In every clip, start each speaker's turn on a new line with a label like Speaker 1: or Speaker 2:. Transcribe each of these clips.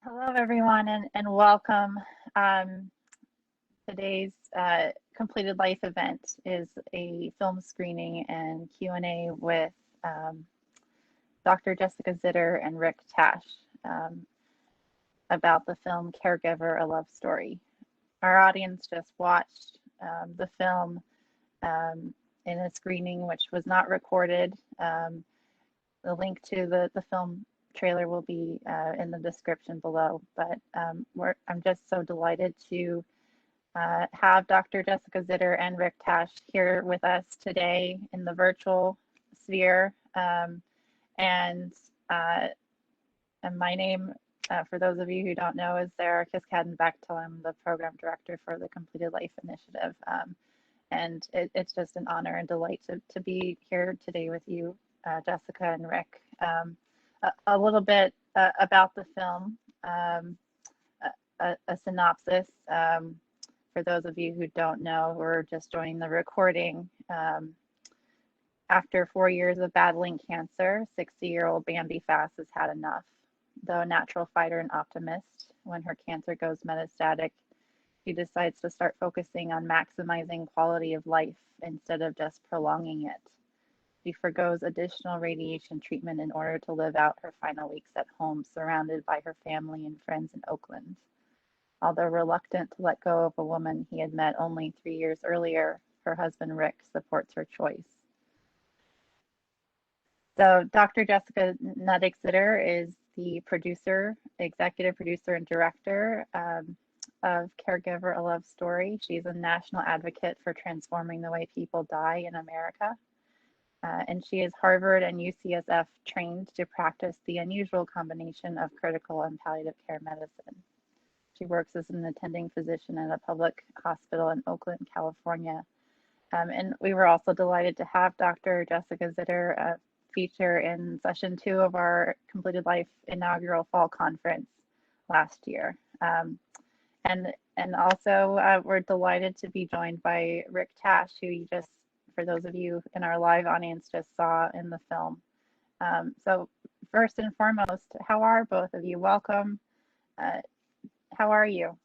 Speaker 1: Hello, everyone, and welcome. Today's Completed Life event is a film screening and Q&A with Dr. Jessica Zitter and Rick Tash about the film Caregiver, A Love Story. Our audience just watched the film in a screening which was not recorded. The link to the film trailer will be in the description below, but I'm just so delighted to have Dr. Jessica Zitter and Rick Tash here with us today in the virtual sphere. And my name, for those of you who don't know, is Sarah Kiskadden-Bechtel. I'm the program director for the Completed Life Initiative. And it's just an honor and delight to be here today with you, Jessica and Rick. A little bit about the film, a synopsis. For those of you who don't know or just joining the recording, after 4 years of battling cancer, 60-year-old Bambi Fass has had enough. Though a natural fighter and optimist, when her cancer goes metastatic, she decides to start focusing on maximizing quality of life instead of just prolonging it. She forgoes additional radiation treatment in order to live out her final weeks at home, surrounded by her family and friends in Oakland. Although reluctant to let go of a woman he had met only 3 years earlier, her husband Rick supports her choice. So Dr. Jessica Zitter is the producer, executive producer, and director of Caregiver, A Love Story. She's a national advocate for transforming the way people die in America. And she is Harvard and UCSF trained to practice the unusual combination of critical and palliative care medicine. She works as an attending physician at a public hospital in Oakland, California. And we were also delighted to have Dr. Jessica Zitter feature in session 2 of our Completed Life inaugural fall conference last year. And also we're delighted to be joined by Rick Tash, who you just, for those of you in our live audience, just saw in the film. So first and foremost, how are both of you? Welcome. How are you?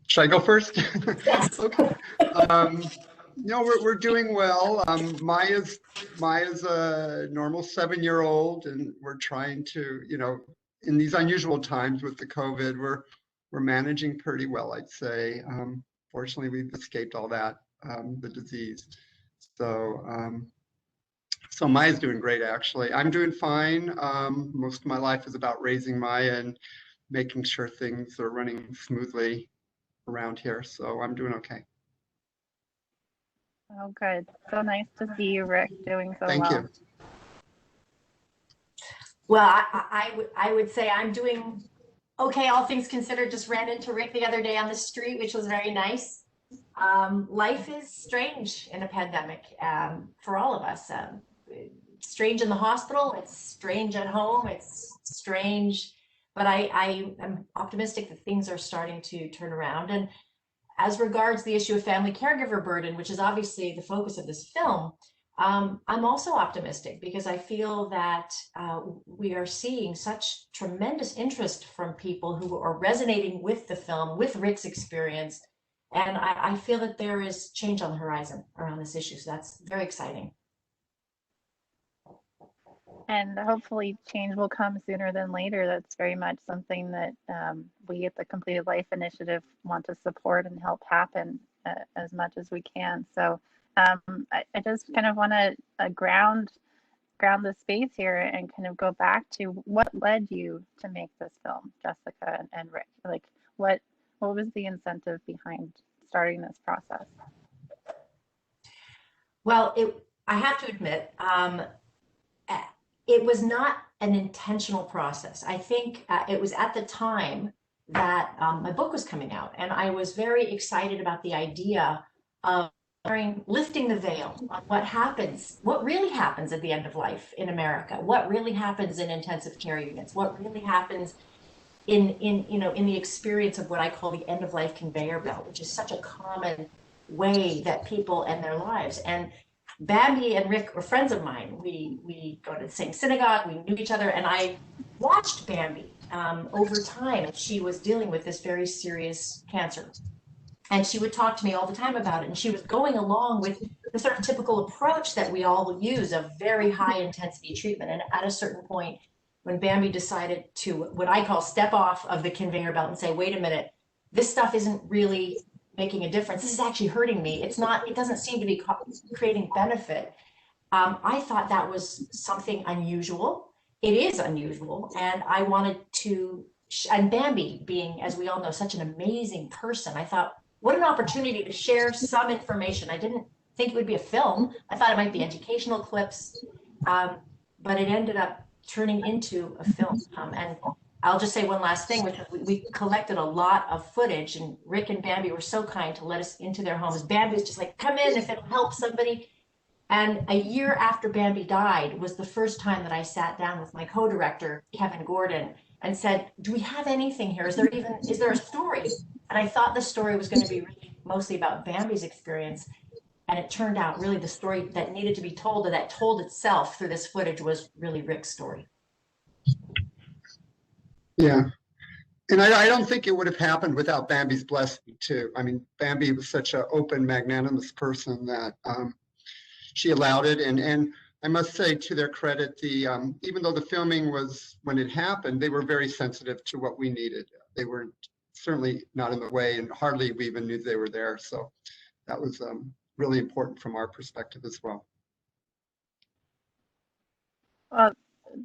Speaker 2: Should I go first?
Speaker 3: Yes.
Speaker 2: Okay. No, we're doing well. Maya's a normal 7-year-old, and we're trying to, in these unusual times with the COVID, we're managing pretty well, I'd say. Fortunately, we've escaped all that, the disease. So Maya's doing great, actually. I'm doing fine. Most of my life is about raising Maya and making sure things are running smoothly around here. So I'm doing okay.
Speaker 1: Oh, good. So nice to see you, Rick, doing so well.
Speaker 2: Thank you.
Speaker 3: Well, I would say I'm doing okay, all things considered. Just ran into Rick the other day on the street, which was very nice. Life is strange in a pandemic for all of us. Strange in the hospital, it's strange at home, it's strange, but I am optimistic that things are starting to turn around. And as regards the issue of family caregiver burden, which is obviously the focus of this film, I'm also optimistic because I feel that we are seeing such tremendous interest from people who are resonating with the film, with Rick's experience. And I feel that there is change on the horizon around this issue. So that's very exciting.
Speaker 1: And hopefully change will come sooner than later. That's very much something that we at the Completed Life Initiative want to support and help happen as much as we can. So I just kind of want to ground the space here and kind of go back to what led you to make this film, Jessica and Rick. Like what was the incentive behind starting this process?
Speaker 3: Well, I have to admit, it was not an intentional process. I think it was at the time that my book was coming out, and I was very excited about the idea of lifting the veil on what really happens at the end of life in America, what really happens in intensive care units, what really happens in the experience of what I call the end of life conveyor belt, which is such a common way that people end their lives. And Bambi and Rick were friends of mine. We go to the same synagogue, we knew each other, and I watched Bambi over time. And she was dealing with this very serious cancer. And she would talk to me all the time about it. And she was going along with the sort of typical approach that we all use of very high intensity treatment. And at a certain point, when Bambi decided to, what I call, step off of the conveyor belt and say, wait a minute, this stuff isn't really making a difference. This is actually hurting me. It's not, it doesn't seem to be creating benefit. I thought that was something unusual. It is unusual. And I wanted to, and Bambi being, as we all know, such an amazing person, I thought, what an opportunity to share some information. I didn't think it would be a film. I thought it might be educational clips, but it ended up turning into a film. And I'll just say one last thing, which is we collected a lot of footage, and Rick and Bambi were so kind to let us into their homes. Bambi was just like, come in if it'll help somebody. And a year after Bambi died was the first time that I sat down with my co-director, Kevin Gordon, and said, do we have anything here? Is there a story? And I thought the story was going to be really mostly about Bambi's experience. And it turned out really the story that needed to be told, or that told itself through this footage, was really Rick's story.
Speaker 2: Yeah. And I don't think it would have happened without Bambi's blessing too. I mean, Bambi was such an open, magnanimous person that she allowed it. And I must say, to their credit, even though the filming was, when it happened, they were very sensitive to what we needed. They were certainly not in the way, and hardly we even knew they were there. So that was really important from our perspective as well.
Speaker 1: Well,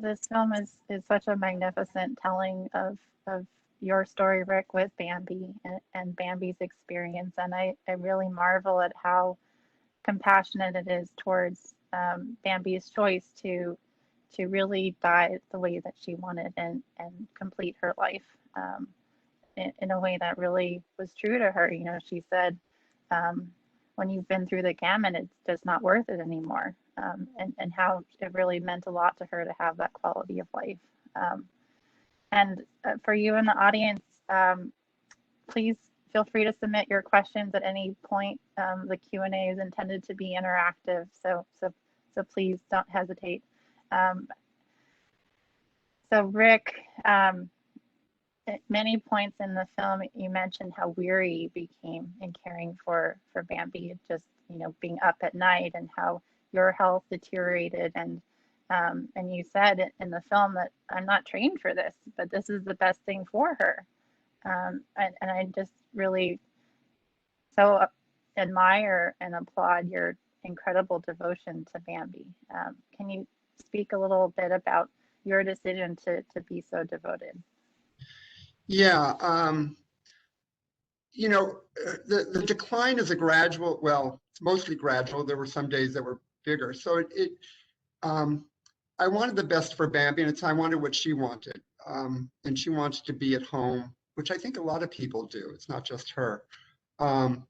Speaker 1: this film is such a magnificent telling of your story, Rick, with Bambi and Bambi's experience. And I really marvel at how compassionate it is towards Bambi's choice to really die the way that she wanted and complete her life in a way that really was true to her. You know, she said, when you've been through the gamut, it's just not worth it anymore. And how it really meant a lot to her to have that quality of life. And for you in the audience, please feel free to submit your questions at any point. The Q&A is intended to be interactive, so please don't hesitate. So Rick, at many points in the film, you mentioned how weary you became in caring for Bambi, just, you know, being up at night, and how your health deteriorated. And you said in the film that I'm not trained for this, but this is the best thing for her. And I just really so admire and applaud your incredible devotion to Bambi. Can you speak a little bit about your decision to be so devoted?
Speaker 2: Yeah, you know, the decline is a gradual, well, it's mostly gradual. There were some days that were bigger. So I wanted the best for Bambi, and I wanted what she wanted. And she wants to be at home, which I think a lot of people do. It's not just her. And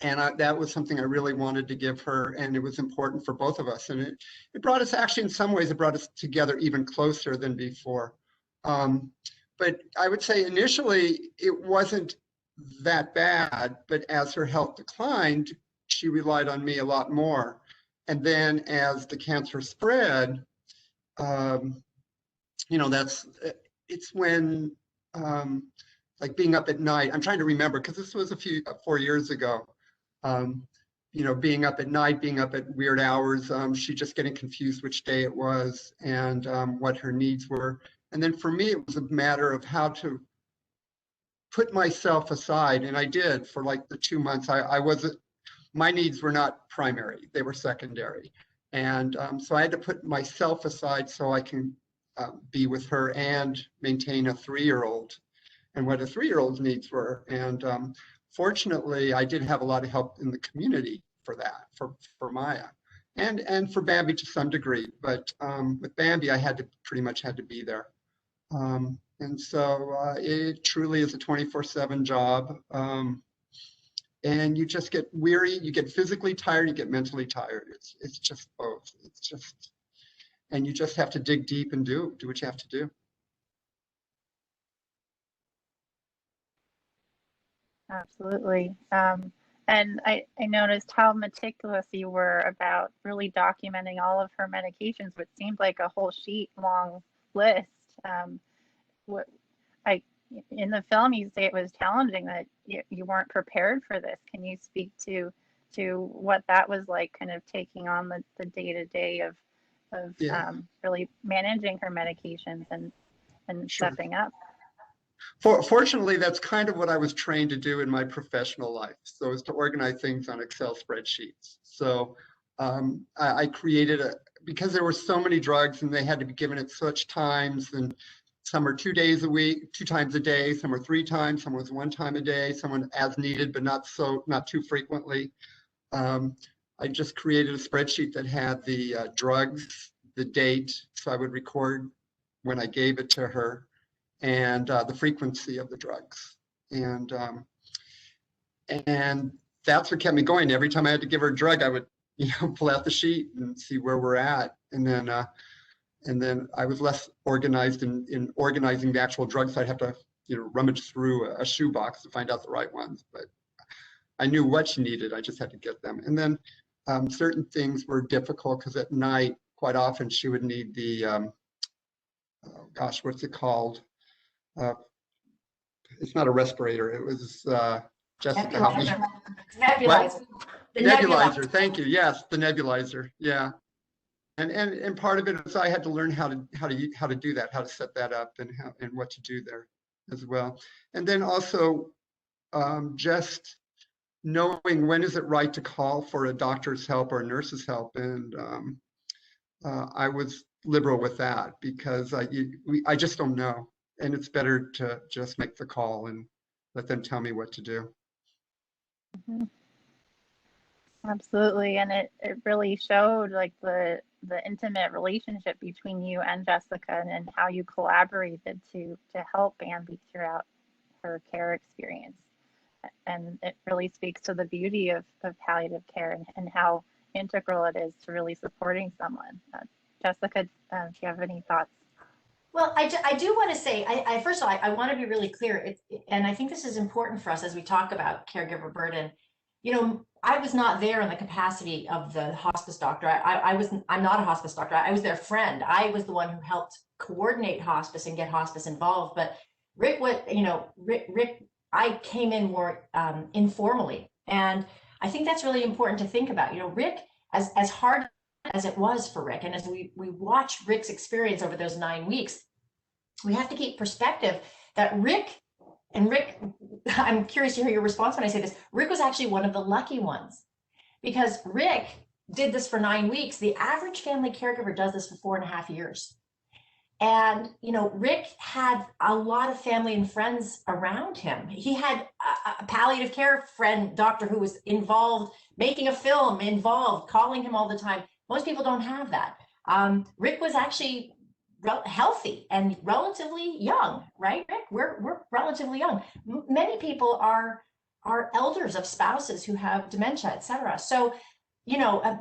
Speaker 2: that was something I really wanted to give her, and it was important for both of us. And it brought us, actually, in some ways, it brought us together even closer than before. But I would say initially it wasn't that bad, but as her health declined, she relied on me a lot more. And then as the cancer spread, you know, it's when, like being up at night, I'm trying to remember, because this was 4 years ago, you know, being up at night, being up at weird hours, she just getting confused which day it was and what her needs were. And then for me, it was a matter of how to put myself aside. And I did for like the 2 months. My needs were not primary, they were secondary. And so I had to put myself aside so I can be with her and maintain a 3-year-old and what a 3-year-old's needs were. And fortunately, I did have a lot of help in the community for that, for Maya. And for Bambi to some degree, but with Bambi, I pretty much had to be there. And so it truly is a 24/7 job. And you just get weary, you get physically tired, you get mentally tired. It's just both. It's just, and you just have to dig deep and do what you have to do.
Speaker 1: Absolutely. And And I noticed how meticulous you were about really documenting all of her medications, which seemed like a whole sheet long list. What I in the film, you say it was challenging, that you weren't prepared for this. Can you speak to what that was like, kind of taking on the day-to-day of
Speaker 2: Yeah.
Speaker 1: really managing her medications and
Speaker 2: Sure.
Speaker 1: stepping up?
Speaker 2: Fortunately, that's kind of what I was trained to do in my professional life. So is to organize things on Excel spreadsheets. So I created because there were so many drugs and they had to be given at such times, and some are 2 days a week, 2 times a day, some are 3 times, some was 1 time a day, someone as needed, but not too frequently. I just created a spreadsheet that had the drugs, the date, so I would record when I gave it to her, and the frequency of the drugs. And that's what kept me going. Every time I had to give her a drug, I would, pull out the sheet and see where we're at. And then I was less organized in organizing the actual drugs. I'd have to, rummage through a shoebox to find out the right ones. But I knew what she needed. I just had to get them. And then certain things were difficult because at night, quite often, she would need the, oh gosh, what's it called? It's not a respirator. It was Jessica.
Speaker 3: Nebulizer. Nebulizer. The
Speaker 2: Nebulizer. Thank you. Yes, the nebulizer. Yeah. And part of it is I had to learn how to do that, how to set that up, and what to do there as well. And then also just knowing when is it right to call for a doctor's help or a nurse's help, and I was liberal with that because I just don't know, and it's better to just make the call and let them tell me what to do.
Speaker 1: Mm-hmm. Absolutely, and it really showed like the intimate relationship between you and Jessica, and how you collaborated to help Bambi throughout her care experience. And it really speaks to the beauty of palliative care and how integral it is to really supporting someone. Jessica, do you have any thoughts?
Speaker 3: Well, I do want to say, first of all, I want to be really clear, and I think this is important for us as we talk about caregiver burden. I was not there in the capacity of the hospice doctor. I'm not a hospice doctor. I was their friend. I was the one who helped coordinate hospice and get hospice involved. But Rick, Rick, I came in more informally, and I think that's really important to think about. Rick, as hard as it was for Rick, and as we watch Rick's experience over those 9 weeks, we have to keep perspective that Rick, I'm curious to hear your response when I say this, Rick was actually one of the lucky ones, because Rick did this for 9 weeks. The average family caregiver does this for 4.5 years. And, Rick had a lot of family and friends around him. He had a palliative care friend, doctor, who was involved, making a film, involved, calling him all the time. Most people don't have that. Rick was actually healthy and relatively young, right, Rick? We're relatively young. Many people are elders of spouses who have dementia, etc. So,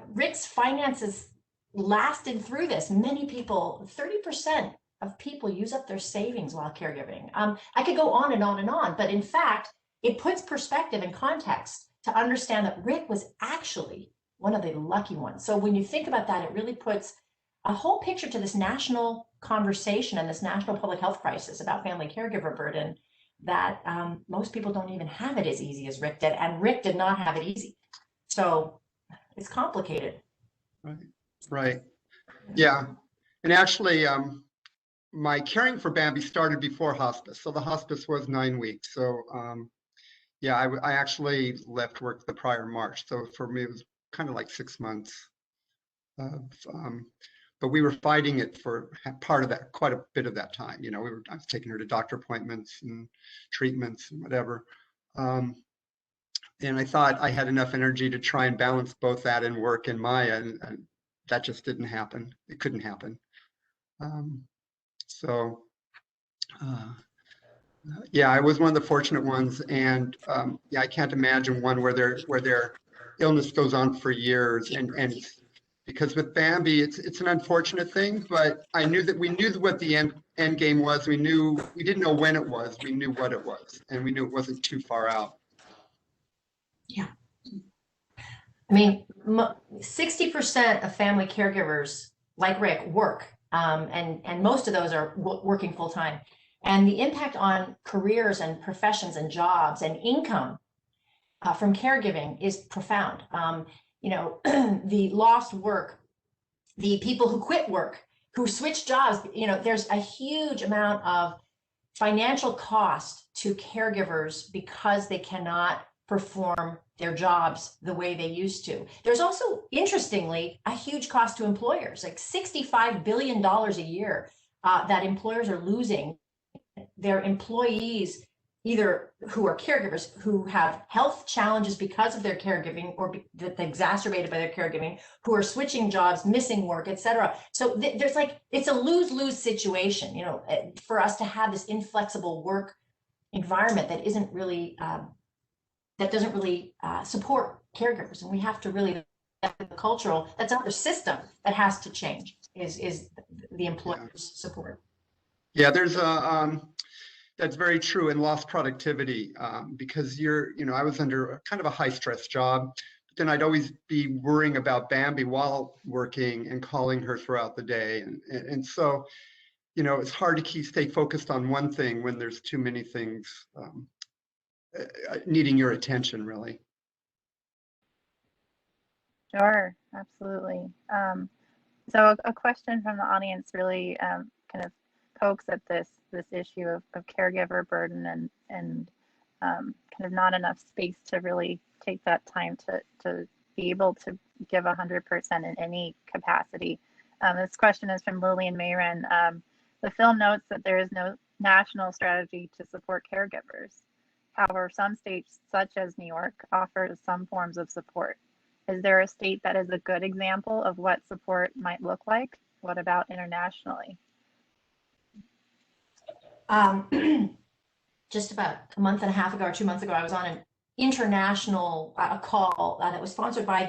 Speaker 3: Rick's finances lasted through this. Many people, 30% of people use up their savings while caregiving. I could go on and on and on, but in fact, it puts perspective and context to understand that Rick was actually one of the lucky ones. So when you think about that, it really puts a whole picture to this national conversation and this national public health crisis about family caregiver burden, that most people don't even have it as easy as Rick did, and Rick did not have it easy. So it's complicated.
Speaker 2: Right. Yeah. And actually, my caring for Bambi started before hospice. So the hospice was 9 weeks. So yeah, I actually left work the prior March. So for me, it was kind of like 6 months. But we were fighting it for part of that, quite a bit of that time. I was taking her to doctor appointments and treatments and whatever. And I thought I had enough energy to try and balance both that and work and Maya, and that just didn't happen. It couldn't happen. Yeah, I was one of the fortunate ones, and yeah, I can't imagine one where their illness goes on for years, and because with Bambi, it's an unfortunate thing, but we knew what the end game was. We didn't know when it was. We knew what it was, and we knew it wasn't too far out.
Speaker 3: Yeah. I mean, 60% of family caregivers like Rick work, and most of those are working full time. And the impact on careers and professions and jobs and income from caregiving is profound. You know, the lost work, the people who quit work, who switch jobs, you know, there's a huge amount of financial cost to caregivers because they cannot perform their jobs the way they used to. There's also, interestingly, a huge cost to employers, like $65 billion a year that employers are losing their employees, either who are caregivers who have health challenges because of their caregiving or that's exacerbated by their caregiving, who are switching jobs, missing work, etc. So there's like, it's a lose-lose situation, you know, for us to have this inflexible work environment that isn't really, that doesn't really support caregivers. And we have to really, the cultural, that's another system that has to change, is the employer's support.
Speaker 2: Yeah, there's a, that's very true, and lost productivity because you know, I was under a kind of a high stress job, but then I'd always be worrying about Bambi while working and calling her throughout the day. And so, you know, it's hard to stay focused on one thing when there's too many things needing your attention, really.
Speaker 1: Sure, absolutely. So a question from the audience really kind of pokes at this issue of caregiver burden and kind of not enough space to really take that time to be able to give 100% in any capacity. This question is from Lillian Mayren. The film notes that there is no national strategy to support caregivers. However, some states, such as New York, offer some forms of support. Is there a state that is a good example of what support might look like? What about internationally?
Speaker 3: Just about a month and a half ago or 2 months ago, I was on an international call that was sponsored by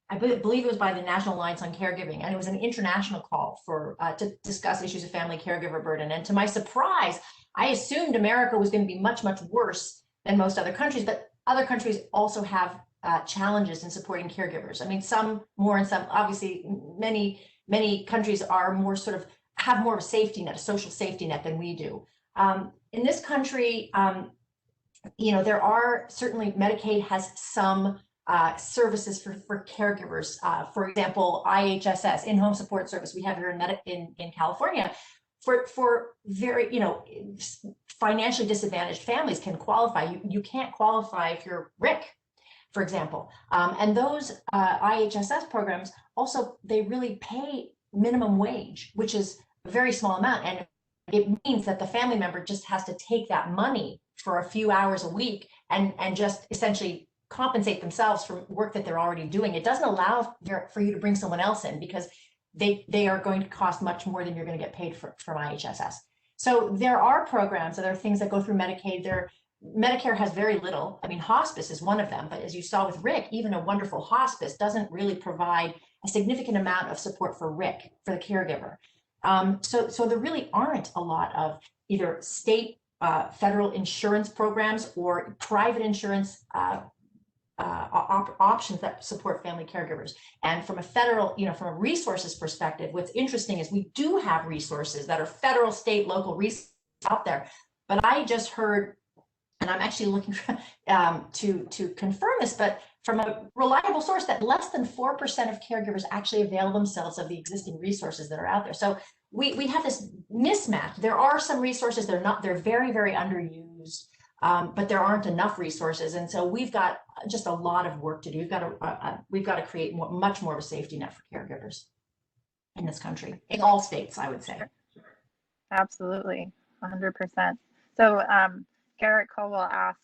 Speaker 3: I believe it was by the National Alliance on Caregiving, and it was an international call for to discuss issues of family caregiver burden. And to my surprise, I assumed America was going to be much, much worse than most other countries, but other countries also have challenges in supporting caregivers. I mean, some more and some, obviously, many countries are more sort of have more of a safety net, a social safety net than we do. In this country, you know, there are certainly, Medicaid has some services for caregivers. For example, IHSS, in-home support service, we have here in California, for very, you know, financially disadvantaged families can qualify. You can't qualify if you're Rick, for example. And those IHSS programs also, they really pay minimum wage, which is a very small amount. And it means that the family member just has to take that money for a few hours a week and just essentially compensate themselves for work that they're already doing. It doesn't allow for you to bring someone else in because they are going to cost much more than you're going to get paid from IHSS. So there are programs, there are things that go through Medicaid. Medicare has very little. I mean, hospice is one of them, but as you saw with Rick, even a wonderful hospice doesn't really provide a significant amount of support for Rick, for the caregiver. So there really aren't a lot of either state, federal insurance programs or private insurance options that support family caregivers. And from a federal, you know, from a resources perspective, what's interesting is we do have resources that are federal, state, local resources out there. But I just heard, and I'm actually looking for, to confirm this, but from a reliable source, that less than 4% of caregivers actually avail themselves of the existing resources that are out there. So we have this mismatch. There are some resources, they're very, very underused, but there aren't enough resources. And so we've got just a lot of work to do. We've got to create much more of a safety net for caregivers in this country, in all states, I would say.
Speaker 1: Absolutely, 100%. So Garrett Colwell asks,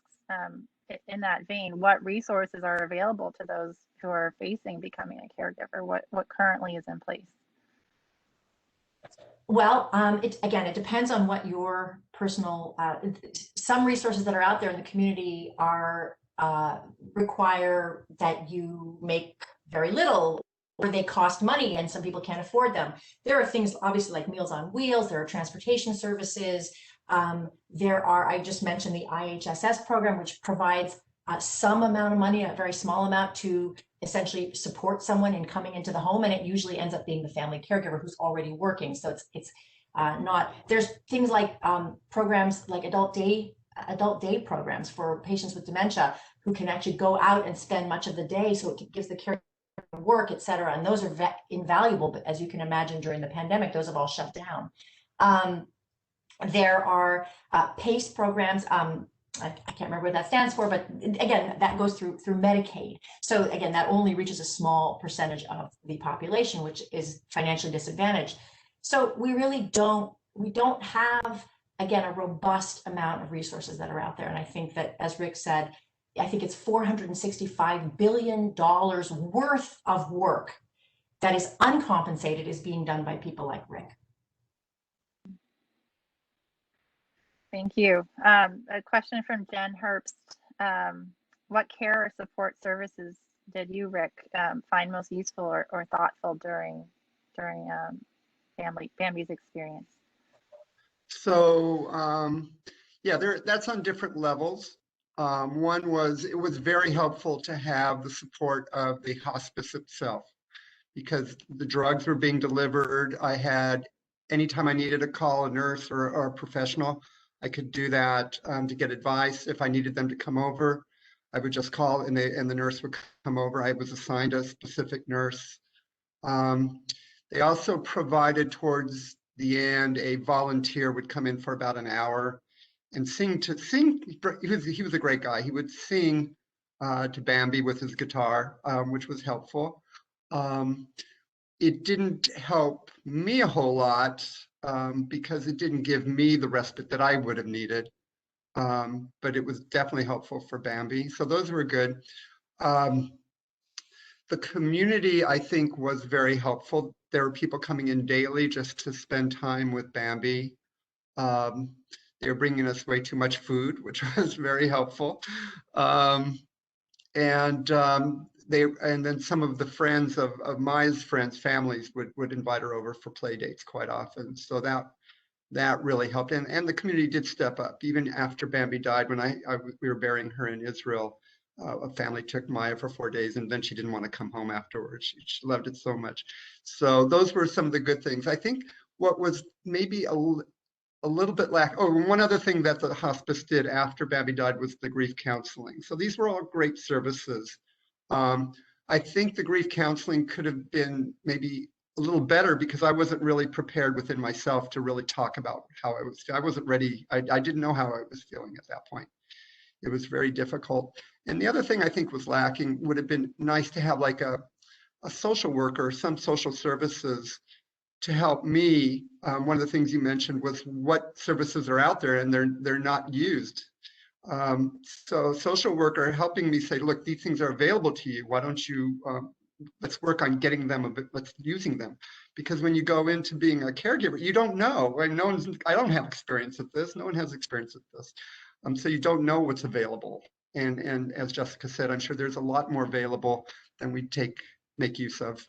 Speaker 1: in that vein, what resources are available to those who are facing becoming a caregiver? What currently is in place?
Speaker 3: Well, it depends on what your personal, some resources that are out there in the community are require that you make very little, or they cost money and some people can't afford them. There are things obviously like Meals on Wheels, there are transportation services. There are, I just mentioned the IHSS program, which provides some amount of money, a very small amount, to essentially support someone in coming into the home, and it usually ends up being the family caregiver who's already working. So it's not, there's things like programs like adult day programs for patients with dementia who can actually go out and spend much of the day, so it gives the caregiver work, etc. And those are invaluable, but as you can imagine, during the pandemic, those have all shut down. There are PACE programs. I can't remember what that stands for, but again, that goes through Medicaid. So again, that only reaches a small percentage of the population, which is financially disadvantaged. So we really don't have, again, a robust amount of resources that are out there. And I think that, as Rick said, I think it's $465 billion worth of work that is uncompensated is being done by people like Rick.
Speaker 1: Thank you. A question from Jen Herbst. What care or support services did you, Rick, find most useful or thoughtful during Bambi's experience?
Speaker 2: So yeah, that's on different levels. One was, it was very helpful to have the support of the hospice itself, because the drugs were being delivered. I had, anytime I needed to call a nurse or a professional, I could do that to get advice. If I needed them to come over, I would just call and the nurse would come over. I was assigned a specific nurse. They also provided, towards the end, a volunteer would come in for about an hour and sing. He was a great guy. He would sing to Bambi with his guitar, which was helpful. It didn't help me a whole lot because it didn't give me the respite that I would have needed. But it was definitely helpful for Bambi. So those were good. The community, I think, was very helpful. There were people coming in daily just to spend time with Bambi. They were bringing us way too much food, which was very helpful. And then some of the friends of Maya's friends' families would invite her over for play dates quite often. So that really helped. And the community did step up. Even after Bambi died, when we were burying her in Israel, a family took Maya for 4 days, and then she didn't want to come home afterwards. She loved it so much. So those were some of the good things. I think what was maybe a little bit one other thing that the hospice did after Bambi died was the grief counseling. So these were all great services. I think the grief counseling could have been maybe a little better, because I wasn't really prepared within myself to really talk about how I was. I wasn't ready. I didn't know how I was feeling at that point. It was very difficult. And the other thing I think was lacking, would have been nice to have like a social worker, some social services to help me. One of the things you mentioned was what services are out there and they're not used. So social worker helping me say, look, these things are available to you. Why don't you, let's work on getting them, let's using them. Because when you go into being a caregiver, you don't know. I don't have experience with this. No one has experience with this. So you don't know what's available. And as Jessica said, I'm sure there's a lot more available than we make use of.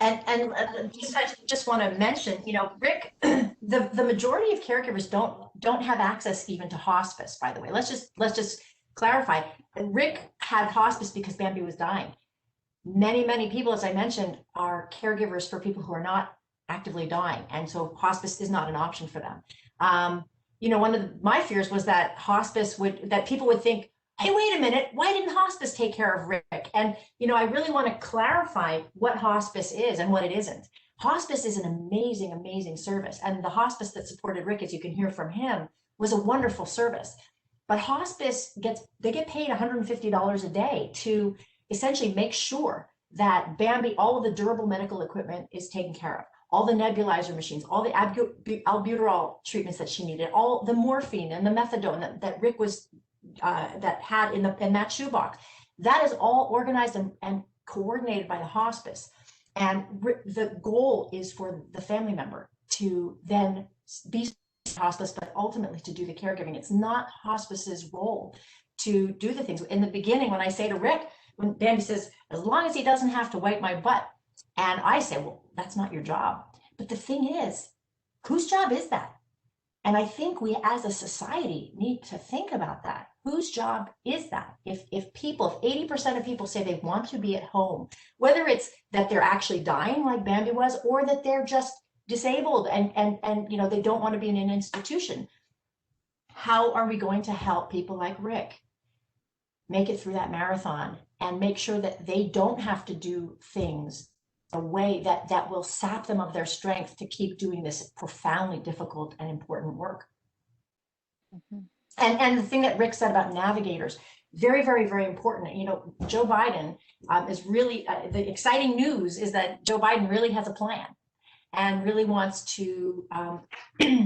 Speaker 3: And I just want to mention, Rick, the majority of caregivers don't have access even to hospice, by the way. Let's just clarify. Rick had hospice because Bambi was dying. Many people, as I mentioned, are caregivers for people who are not actively dying. And so hospice is not an option for them. One of my fears was that that people would think, hey, wait a minute, why didn't hospice take care of Rick? And, I really want to clarify what hospice is and what it isn't. Hospice is an amazing, amazing service. And the hospice that supported Rick, as you can hear from him, was a wonderful service. But hospice they get paid $150 a day to essentially make sure that Bambi, all of the durable medical equipment is taken care of. All the nebulizer machines, all the albuterol treatments that she needed, all the morphine and the methadone that Rick was that had in that shoebox. That is all organized and coordinated by the hospice. And the goal is for the family member to then be hospice, but ultimately to do the caregiving. It's not hospice's role to do the things. In the beginning, when I say to Rick, when Bambi says, as long as he doesn't have to wipe my butt, and I say, well, that's not your job. But the thing is, whose job is that? And I think we as a society need to think about that. whose job is that? If 80% of people say they want to be at home, whether it's that they're actually dying like Bambi was, or that they're just disabled and you know, they don't want to be in an institution, how are we going to help people like Rick make it through that marathon and make sure that they don't have to do things a way that will sap them of their strength to keep doing this profoundly difficult and important work?
Speaker 1: Mhm.
Speaker 3: And the thing that Rick said about navigators, very, very, very important. You know, Joe Biden is really, the exciting news is that Joe Biden really has a plan and really wants to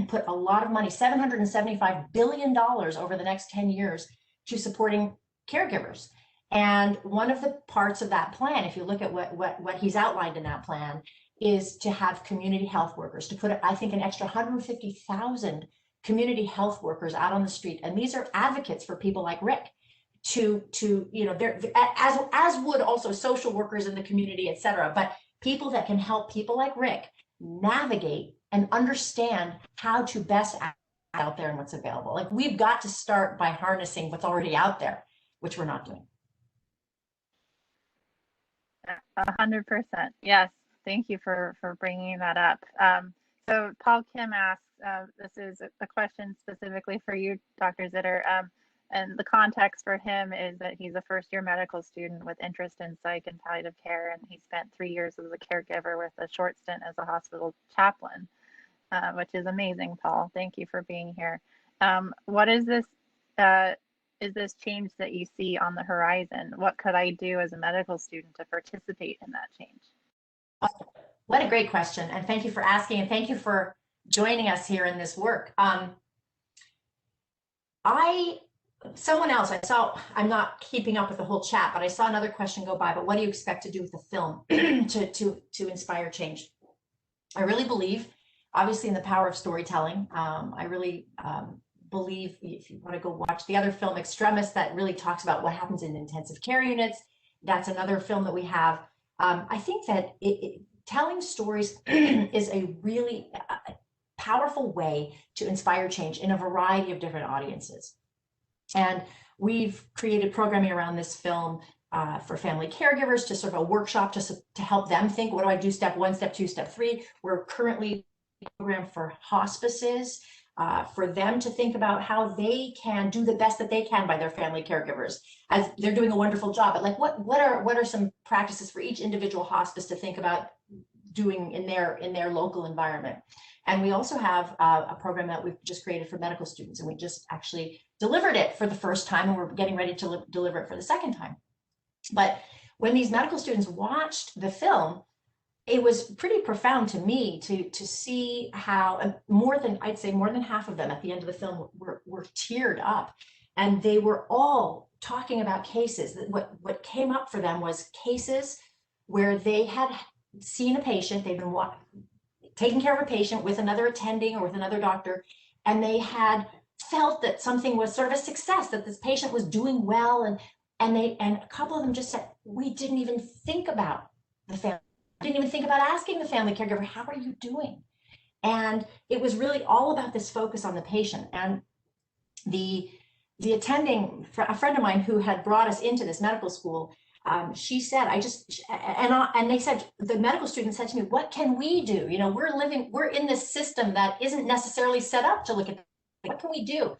Speaker 3: put a lot of money, $775 billion over the next 10 years to supporting caregivers. And one of the parts of that plan, if you look at what he's outlined in that plan, is to have community health workers, to put, I think, an extra 150,000 community health workers out on the street. And these are advocates for people like Rick to you know, they're, as would also social workers in the community, et cetera, but people that can help people like Rick navigate and understand how to best act out there and what's available. Like, we've got to start by harnessing what's already out there, which we're not doing.
Speaker 1: 100%. Yes. Thank you for bringing that up. So Paul Kim asks, this is a question specifically for you, Dr. Zitter. And the context for him is that he's a first-year medical student with interest in psych and palliative care, and he spent 3 years as a caregiver with a short stint as a hospital chaplain, which is amazing, Paul. Thank you for being here. What is this change that you see on the horizon? What could I do as a medical student to participate in that change?
Speaker 3: What a great question. And thank you for asking, and thank you for joining us here in this work. Someone else, I saw, I'm not keeping up with the whole chat, but I saw another question go by, but what do you expect to do with the film to inspire change? I really believe, obviously, in the power of storytelling. I really believe, if you want to go watch the other film, Extremis, that really talks about what happens in intensive care units. That's another film that we have. I think that telling stories is a really powerful way to inspire change in a variety of different audiences. And we've created programming around this film for family caregivers, to sort of a workshop to help them think, what do I do step 1, step 2, step 3. We're currently programmed for hospices, for them to think about how they can do the best that they can by their family caregivers, as they're doing a wonderful job. But like, what are some practices for each individual hospice to think about doing in their local environment? And we also have a program that we've just created for medical students, and we just actually delivered it for the first time, and we're getting ready to deliver it for the second time. But when these medical students watched the film, it was pretty profound to me to see how I'd say more than half of them at the end of the film were teared up, and they were all talking about cases. What came up for them was cases where they had seen a patient, they've been taking care of a patient with another attending or with another doctor, and they had felt that something was sort of a success, that this patient was doing well, and a couple of them just said, we didn't even think about the family, didn't even think about asking the family caregiver, how are you doing? And it was really all about this focus on the patient. And the attending, a friend of mine who had brought us into this medical school, she said, and they said, the medical student said to me, what can we do? You know, we're in this system that isn't necessarily set up to look at, what can we do?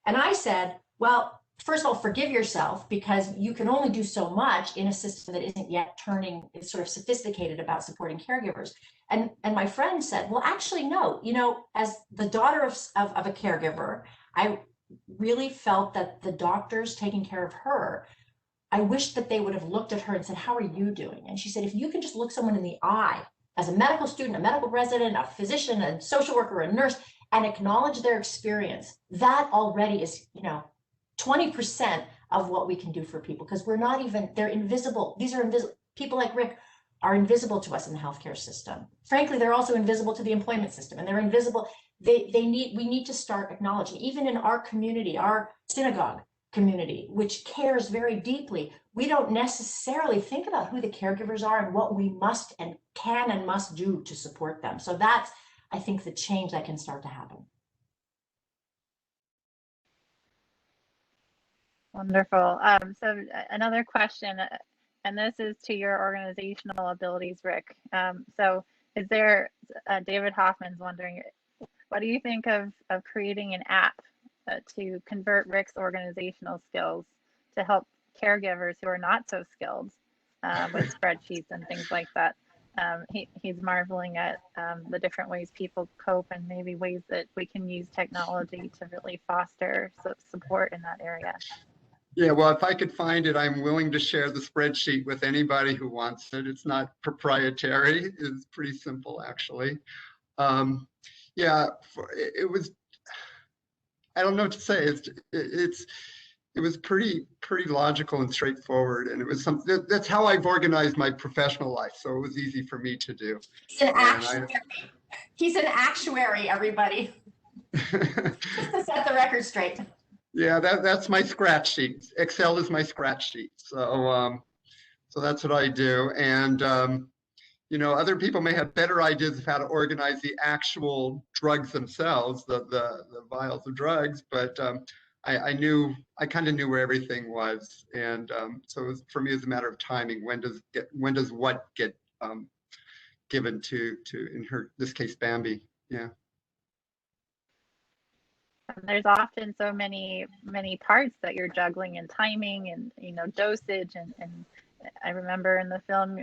Speaker 3: And I said, well, first of all, forgive yourself, because you can only do so much in a system that isn't yet turning sort of sophisticated about supporting caregivers. And my friend said, well, actually, no, you know, as the daughter of a caregiver, I really felt that the doctors taking care of her, I wish that they would have looked at her and said, how are you doing? And she said, if you can just look someone in the eye as a medical student, a medical resident, a physician, a social worker, a nurse, and acknowledge their experience, that already is, you know, 20% of what we can do for people, because we're not even, they're invisible. These are invisible. People like Rick are invisible to us in the healthcare system. Frankly, they're also invisible to the employment system, and they're invisible. We need to start acknowledging, even in our community, our synagogue community, which cares very deeply, we don't necessarily think about who the caregivers are and what we must and can and must do to support them. So that's, I think, the change that can start to happen.
Speaker 1: Wonderful. So another question, and this is to your organizational abilities, Rick. So is there, David Hoffman's wondering, what do you think of creating an app to convert Rick's organizational skills to help caregivers who are not so skilled with spreadsheets and things like that? He's marveling at the different ways people cope and maybe ways that we can use technology to really foster support in that area.
Speaker 2: Yeah, well, if I could find it, I'm willing to share the spreadsheet with anybody who wants it. It's not proprietary. It's pretty simple, actually. Yeah, it was, I don't know what to say. It was pretty logical and straightforward, and it was something that's how I've organized my professional life, so it was easy for me to do.
Speaker 3: He's an actuary, everybody. Just to set the record straight.
Speaker 2: Yeah, that's my scratch sheet. Excel is my scratch sheet. So so that's what I do. And you know, other people may have better ideas of how to organize the actual drugs themselves, the vials of drugs, but I kind of knew where everything was. And so it was, for me, it was a matter of timing. When does what get given to in this case, Bambi? Yeah.
Speaker 1: There's often so many parts that you're juggling, and timing and, you know, dosage. And I remember in the film,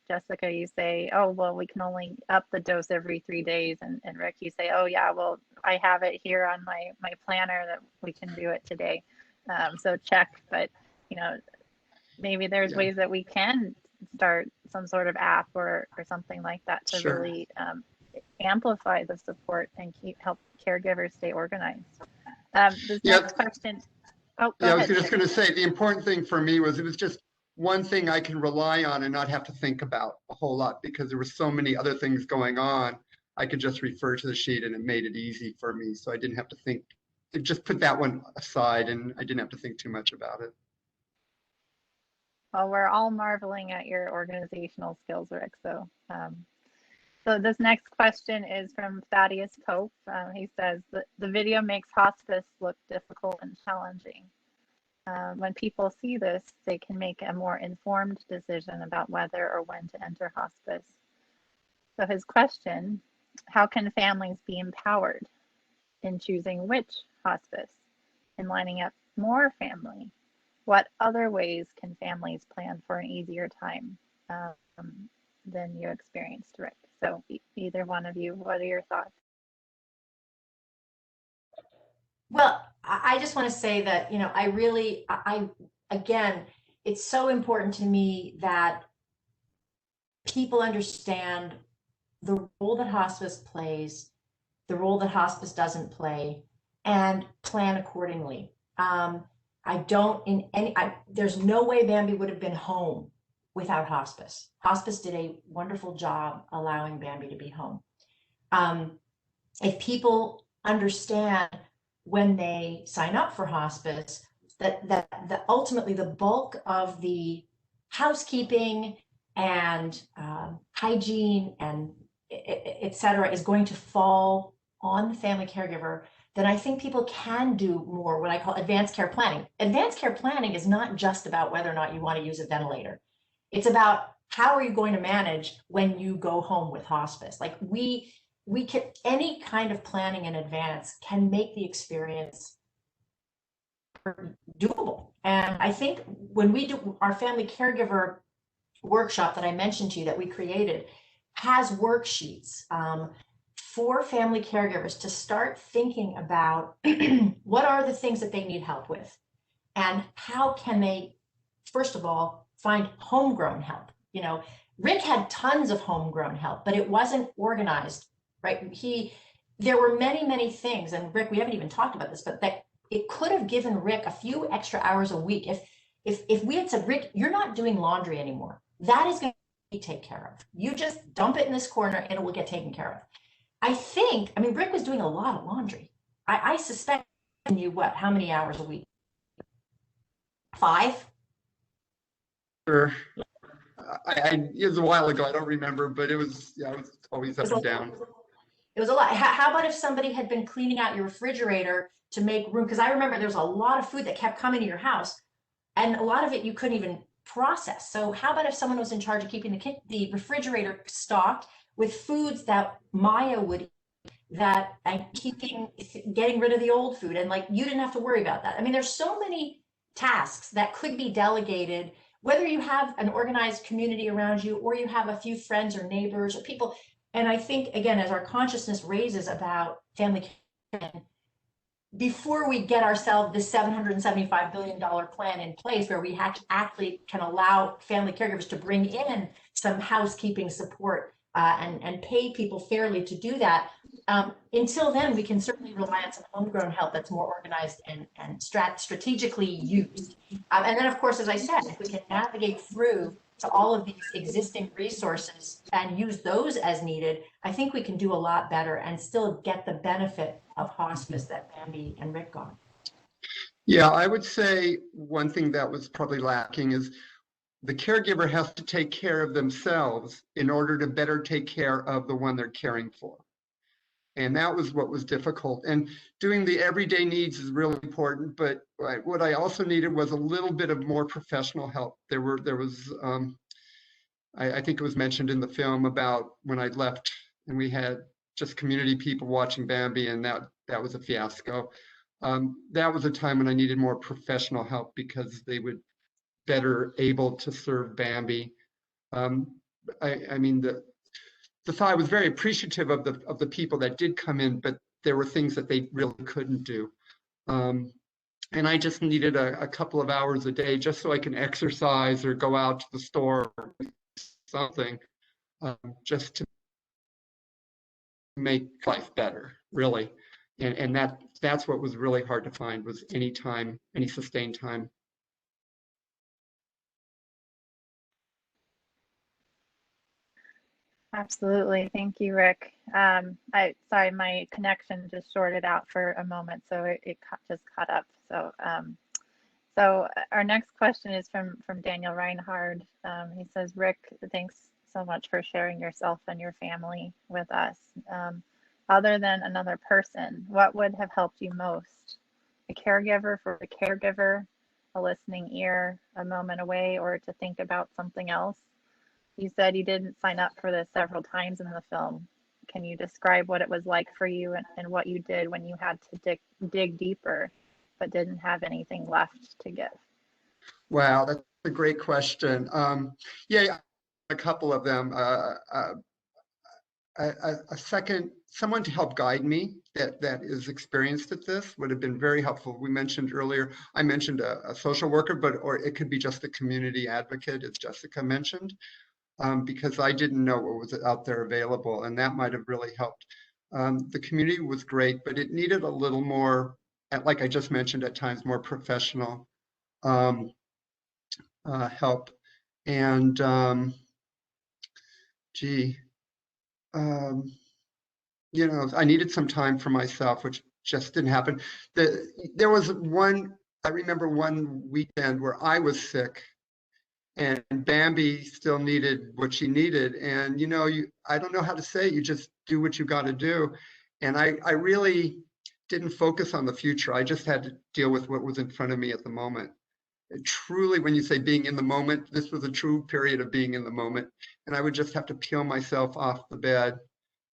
Speaker 1: Jessica, you say, oh, well, we can only up the dose every 3 days. And Rick, you say, oh, yeah, well, I have it here on my planner that we can do it today. So check. But, you know, maybe there's ways that we can start some sort of app or something like that to really amplify the support and help caregivers stay organized. This next question. Oh, go ahead.
Speaker 2: I was just going to say, the important thing for me was it was just one thing I can rely on and not have to think about a whole lot, because there were so many other things going on. I could just refer to the sheet and it made it easy for me. So I didn't have to think, just put that one aside, and I didn't have to think too much about it.
Speaker 1: Well, we're all marveling at your organizational skills, Rick. So, so this next question is from Thaddeus Pope. He says that the video makes hospice look difficult and challenging. When people see this, they can make a more informed decision about whether or when to enter hospice. So his question, how can families be empowered in choosing which hospice, in lining up more family? What other ways can families plan for an easier time than you experienced, Rick? So either one of you, what are your thoughts?
Speaker 3: Well, I just want to say that, you know, again, it's so important to me that people understand the role that hospice plays, the role that hospice doesn't play, and plan accordingly. There's no way Bambi would have been home without hospice. Hospice did a wonderful job allowing Bambi to be home. If people understand when they sign up for hospice, that ultimately the bulk of the housekeeping and hygiene and et cetera is going to fall on the family caregiver, then I think people can do more, what I call advanced care planning. Advanced care planning is not just about whether or not you want to use a ventilator. It's about how are you going to manage when you go home with hospice. Like we can, any kind of planning in advance can make the experience doable. And I think when we do our family caregiver workshop that I mentioned to you that we created, has worksheets for family caregivers to start thinking about what are the things that they need help with, and how can they, first of all, find homegrown help. You know, Rick had tons of homegrown help, but it wasn't organized, right? There were many things, and Rick, we haven't even talked about this, but that it could have given Rick a few extra hours a week if we had said, Rick, you're not doing laundry anymore. That is going to be taken care of. You just dump it in this corner and it will get taken care of. I mean, Rick was doing a lot of laundry. I suspect he knew how many hours a week? 5?
Speaker 2: Sure. It was a while ago. I don't remember, but it was always up and down.
Speaker 3: It was a lot. How about if somebody had been cleaning out your refrigerator to make room? Because I remember there was a lot of food that kept coming to your house, and a lot of it you couldn't even process. So how about if someone was in charge of keeping the refrigerator stocked with foods that Maya would eat, that and getting rid of the old food, and like you didn't have to worry about that. I mean, there's so many tasks that could be delegated, whether you have an organized community around you or you have a few friends or neighbors or people. And I think, again, as our consciousness raises about family care, before we get ourselves this $775 billion plan in place where we actually can allow family caregivers to bring in some housekeeping support and pay people fairly to do that. Until then, we can certainly rely on some homegrown help that's more organized and strategically used. And then, of course, as I said, if we can navigate through to all of these existing resources and use those as needed, I think we can do a lot better and still get the benefit of hospice that Bambi and Rick got.
Speaker 2: Yeah, I would say one thing that was probably lacking is the caregiver has to take care of themselves in order to better take care of the one they're caring for. And that was what was difficult. And doing the everyday needs is really important. But what I also needed was a little bit of more professional help. There was, I think it was mentioned in the film about when I left and we had just community people watching Bambi, and that was a fiasco. That was a time when I needed more professional help because they would better able to serve Bambi. I mean, I was very appreciative of the people that did come in, but there were things that they really couldn't do. And I just needed a couple of hours a day just so I can exercise or go out to the store or something, just to make life better, really. And that's what was really hard to find, was any time, any sustained time.
Speaker 1: Absolutely. Thank you, Rick. Sorry, my connection just shorted out for a moment, so it just caught up. So our next question is from Daniel Reinhard. He says, Rick, thanks so much for sharing yourself and your family with us. Other than another person, what would have helped you most? A caregiver for a caregiver, a listening ear, a moment away, or to think about something else? You said you didn't sign up for this several times in the film. Can you describe what it was like for you and what you did when you had to dig deeper, but didn't have anything left to give?
Speaker 2: Wow, that's a great question. Yeah, a couple of them. Someone to help guide me that is experienced at this would have been very helpful. We mentioned earlier, I mentioned a social worker, or it could be just a community advocate, as Jessica mentioned. Because I didn't know what was out there available, and that might have really helped. The community was great, but it needed a little more, like I just mentioned, at times more professional help. And you know, I needed some time for myself, which just didn't happen. There was I remember one weekend where I was sick, and Bambi still needed what she needed. And, you know, I don't know how to say it, you just do what you got to do. And I really didn't focus on the future. I just had to deal with what was in front of me at the moment. And truly, when you say being in the moment, this was a true period of being in the moment. And I would just have to peel myself off the bed,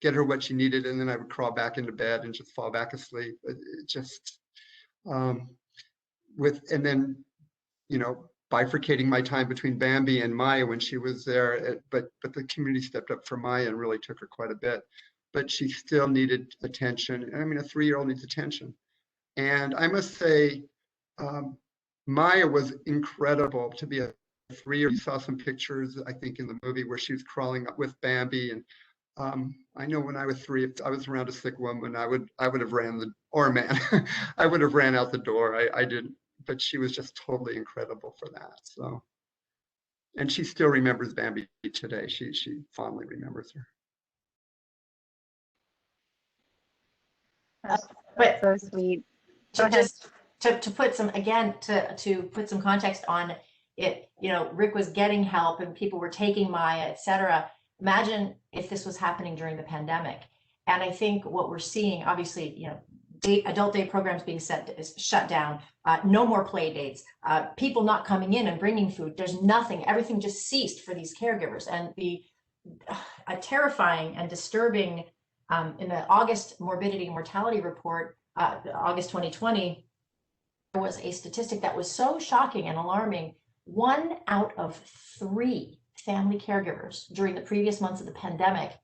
Speaker 2: get her what she needed, and then I would crawl back into bed and just fall back asleep. It just, and then, you know, bifurcating my time between Bambi and Maya when she was there, but the community stepped up for Maya and really took her quite a bit. But she still needed attention. I mean, a 3-year-old needs attention. And I must say, Maya was incredible to be a 3-year-old. You saw some pictures, I think, in the movie where she was crawling up with Bambi. And I know when I was 3, if I was around a sick woman, I would have ran or a man, I would have ran out the door. I didn't. But she was just totally incredible for that. So, and she still remembers Bambi today. She fondly remembers her.
Speaker 1: That's so sweet.
Speaker 3: To put some, again, to put some context on it, you know, Rick was getting help and people were taking Maya, etc. Imagine if this was happening during the pandemic And I think what we're seeing, obviously, you know, adult day programs being shut down, no more play dates, people not coming in and bringing food. There's nothing, everything just ceased for these caregivers. And a terrifying and disturbing, in the August morbidity and mortality report, August 2020, there was a statistic that was so shocking and alarming. 1 out of 3 family caregivers during the previous months of the pandemic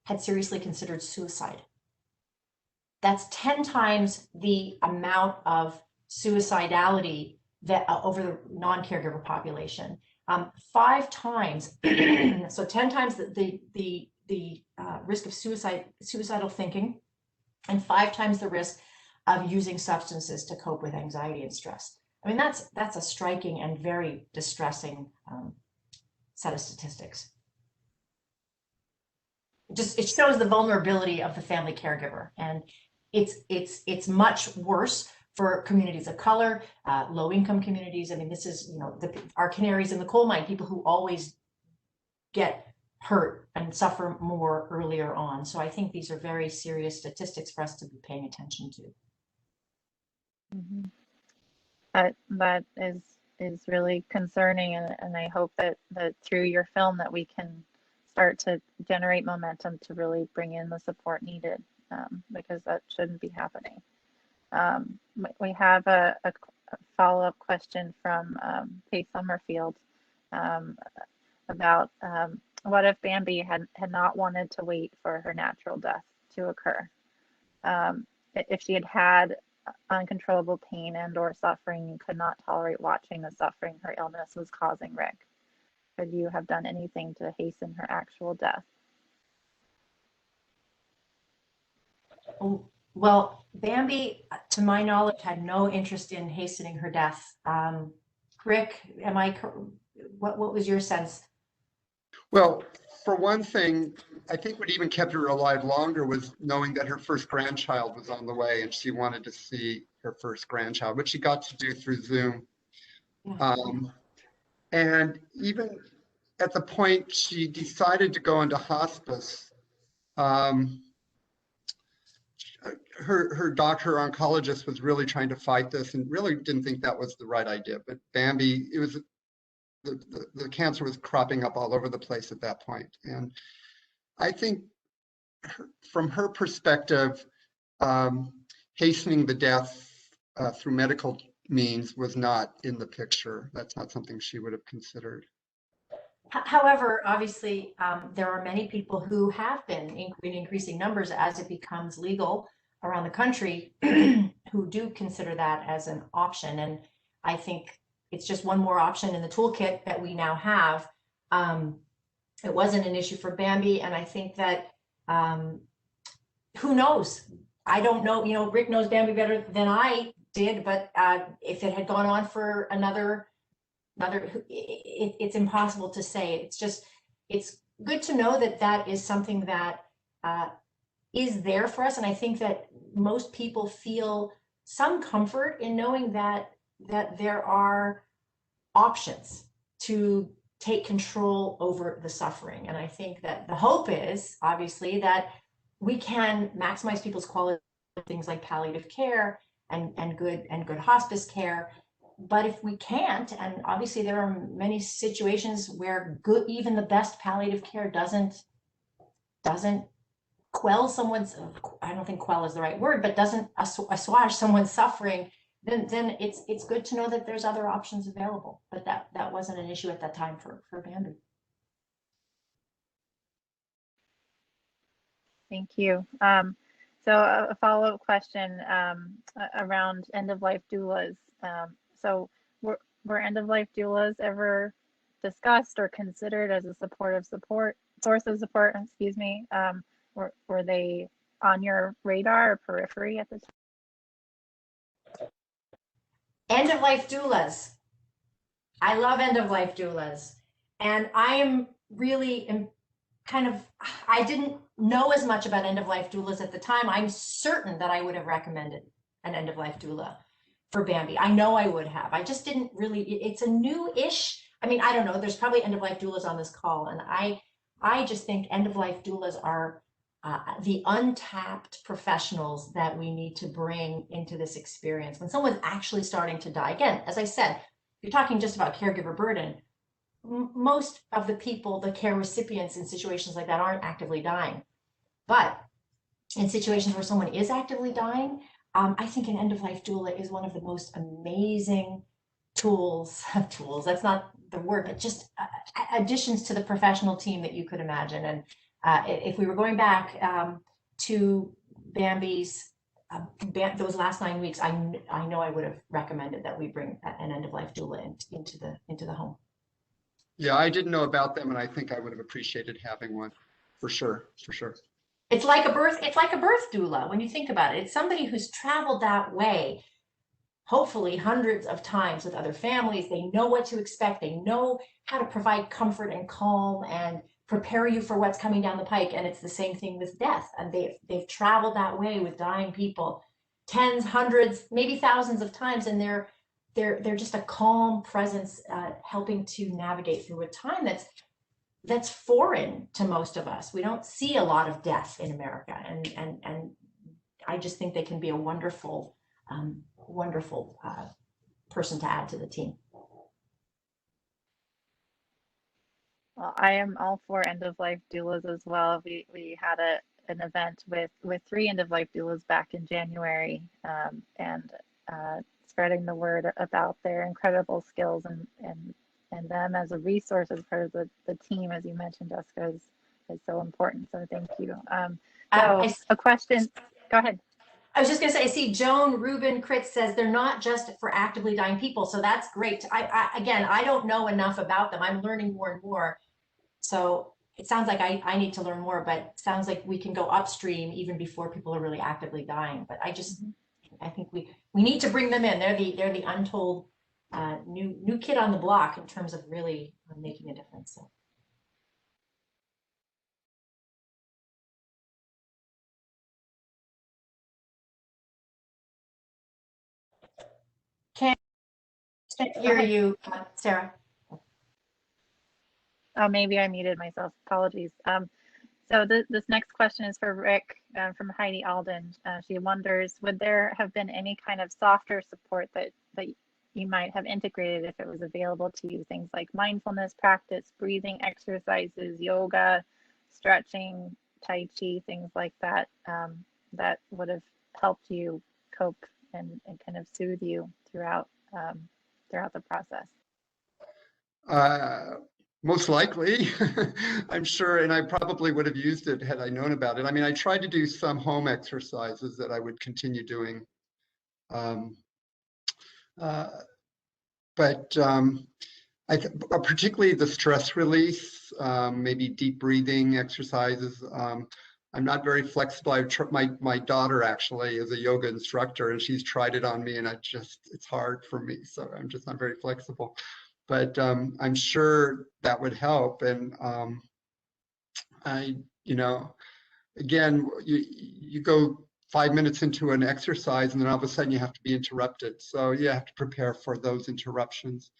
Speaker 3: had seriously considered suicide. That's 10 times the amount of suicidality that over the non-caregiver population. 5 times, so 10 times the risk of suicidal thinking, and 5 times the risk of using substances to cope with anxiety and stress. I mean, that's a striking and very distressing set of statistics. It shows the vulnerability of the family caregiver, and it's much worse for communities of color, low-income communities. I mean, this is, you know, our canaries in the coal mine, people who always get hurt and suffer more earlier on. So I think these are very serious statistics for us to be paying attention to.
Speaker 1: Mm-hmm. That is really concerning, and I hope that through your film that we can start to generate momentum to really bring in the support needed, because that shouldn't be happening. We have a follow-up question from Faith Summerfield about what if Bambi had not wanted to wait for her natural death to occur? If she had uncontrollable pain and or suffering and could not tolerate watching the suffering her illness was causing Rick, could you have done anything to hasten her actual death?
Speaker 3: Well, Bambi, to my knowledge, had no interest in hastening her death. Rick, what was your sense?
Speaker 2: Well, for one thing, I think what even kept her alive longer was knowing that her first grandchild was on the way, and she wanted to see her first grandchild, which she got to do through Zoom.
Speaker 3: Yeah.
Speaker 2: And even at the point she decided to go into hospice, her doctor, her oncologist, was really trying to fight this and really didn't think that was the right idea. But Bambi, it was the cancer was cropping up all over the place at that point. And I think from her perspective, hastening the death through medical means was not in the picture. That's not something she would have considered.
Speaker 3: However, obviously, there are many people who have been in increasing numbers as it becomes legal around the country who do consider that as an option. And I think it's just one more option in the toolkit that we now have. It wasn't an issue for Bambi, and I think that who knows? I don't know. You know, Rick knows Bambi better than I did, but if it had gone on for another, it's impossible to say. It's good to know that that is something that is there for us, and I think that most people feel some comfort in knowing that there are options to take control over the suffering. And I think that the hope is obviously that we can maximize people's quality of things like palliative care and good hospice care. But if we can't, and obviously there are many situations where even the best palliative care doesn't quell someone's, I don't think quell is the right word, but doesn't assuage someone's suffering, then it's good to know that there's other options available. But that wasn't an issue at that time for Bambi.
Speaker 1: Thank you. So a follow-up question around end-of-life doulas. So were end-of-life doulas ever discussed or considered as a source of support? Excuse me. Were they on your radar or periphery at the time?
Speaker 3: End-of-life doulas. I love end-of-life doulas, and I am really I didn't know as much about end-of-life doulas at the time. I'm certain that I would have recommended an end-of-life doula for Bambi. I know I would have. I just didn't really, it's a new-ish, I mean, I don't know, there's probably end-of-life doulas on this call, and I just think end-of-life doulas are the untapped professionals that we need to bring into this experience. When someone's actually starting to die, again, as I said, you're talking just about caregiver burden. Most of the people, the care recipients in situations like that aren't actively dying. But in situations where someone is actively dying, I think an end-of-life doula is one of the most amazing tools, that's not the word, but just additions to the professional team that you could imagine. And if we were going back to Bambi's, those last 9 weeks, I know I would have recommended that we bring an end-of-life doula into the home.
Speaker 2: Yeah, I didn't know about them, and I think I would have appreciated having one, for sure, for sure.
Speaker 3: It's like a birth doula when you think about it. It's somebody who's traveled that way, hopefully hundreds of times with other families. They know what to expect. They know how to provide comfort and calm and prepare you for what's coming down the pike. And it's the same thing with death. And they've traveled that way with dying people tens, hundreds, maybe thousands of times, and they're just a calm presence, helping to navigate through a time that's foreign to most of us. We don't see a lot of death in America, and I just think they can be a wonderful person to add to the team.
Speaker 1: Well, I am all for end-of-life doulas as well. We had an event with 3 end-of-life doulas back in January, and spreading the word about their incredible skills and them as a resource as part of the team, as you mentioned, Jessica, is so important. So thank you. A question. Go ahead.
Speaker 3: I was just going to say, I see Joan Rubin Kritz says they're not just for actively dying people. So that's great. Again, I don't know enough about them. I'm learning more and more. So it sounds like I need to learn more, but it sounds like we can go upstream even before people are really actively dying. But I think we need to bring them in. They're the untold new kid on the block in terms of really making a difference. So. Can't hear you, Sarah.
Speaker 1: Oh, maybe I muted myself. Apologies. So this next question is for Rick, from Heidi Alden. She wonders, would there have been any kind of softer support that you might have integrated if it was available to you? Things like mindfulness practice, breathing exercises, yoga, stretching, Tai Chi, things like that, that would have helped you cope and kind of soothe you throughout the process.
Speaker 2: Most likely, I'm sure, and I probably would have used it had I known about it. I mean, I tried to do some home exercises that I would continue doing. Particularly the stress release, maybe deep breathing exercises. I'm not very flexible. My daughter actually is a yoga instructor, and she's tried it on me, and it's hard for me. So I'm just not very flexible. But I'm sure that would help. And again, you go 5 minutes into an exercise, and then all of a sudden you have to be interrupted. So you have to prepare for those interruptions.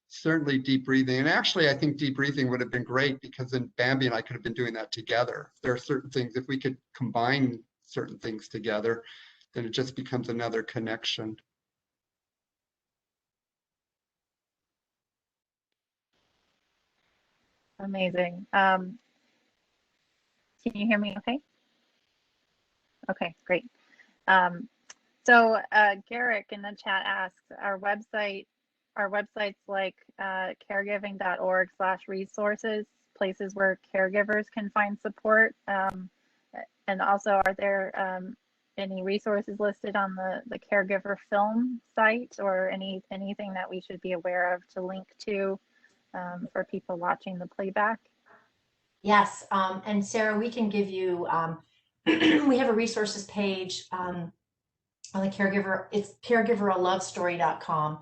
Speaker 2: Certainly deep breathing. And actually, I think deep breathing would have been great, because then Bambi and I could have been doing that together. There are certain things, if we could combine certain things together, then it just becomes another connection.
Speaker 1: Amazing. Can you hear me okay? Okay, great. So Garrick in the chat asks, our websites like caregiving.org/resources, places where caregivers can find support. And also, are there any resources listed on the caregiver film site, or anything that we should be aware of to link to for people watching the playback?
Speaker 3: Yes, and Sarah, we can give you, we have a resources page on the caregiver. It's caregiverovestory.com,